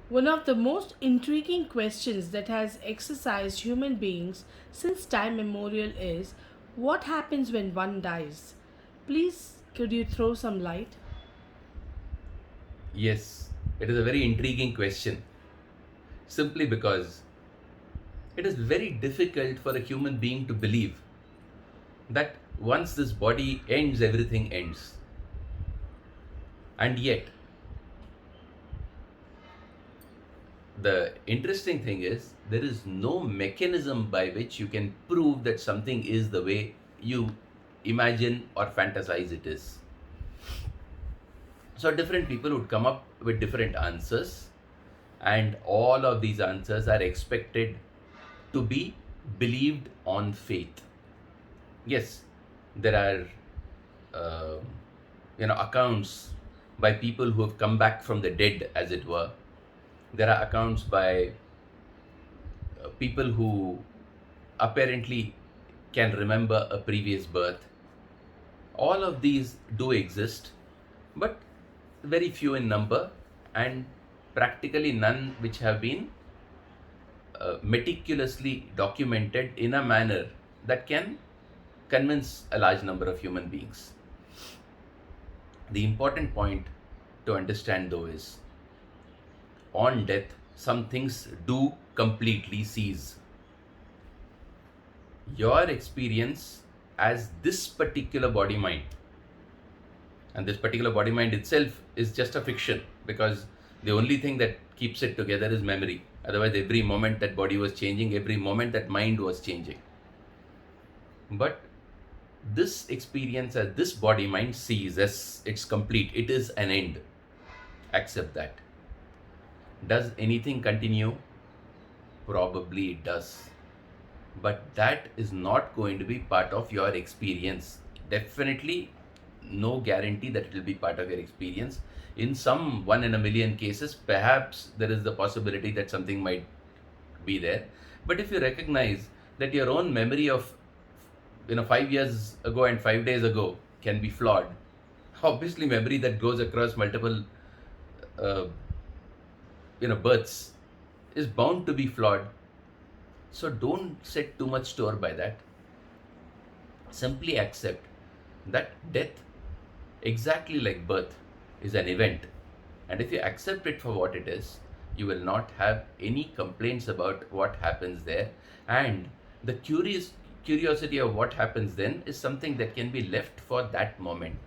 One of the most intriguing questions that has exercised human beings since time immemorial is what happens when one dies? Please, could you throw some light? Yes, it is a very intriguing question simply because it is very difficult for a human being to believe that once this body ends, everything ends. And yet, the interesting thing is there is no mechanism by which you can prove that something is the way you imagine or fantasize it is. So, different people would come up with different answers, and all of these answers are expected to be believed on faith. Yes, there are uh, accounts by people who have come back from the dead, as it were. There are accounts by people who apparently can remember a previous birth. All of these do exist, but very few in number, and practically none which have been meticulously documented in a manner that can convince a large number of human beings. The important point to understand though is on death, some things do completely cease. Your experience as this particular body mind, and this particular body mind itself is just a fiction because the only thing that keeps it together is memory. Otherwise, every moment that body was changing, every moment that mind was changing. But this experience as this body mind sees as it's complete, it is an end. Accept that. Does anything continue? Probably it does. But that is not going to be part of your experience. Definitely no guarantee that it will be part of your experience. In some one in a million cases, perhaps there is the possibility that something might be there. But if you recognize that your own memory of 5 years ago and 5 days ago can be flawed, obviously memory that goes across multiple uh, births is bound to be flawed. So don't set too much store by that. Simply accept that death, exactly like birth, is an event. And if you accept it for what it is, you will not have any complaints about what happens there. And the curiosity of what happens then is something that can be left for that moment.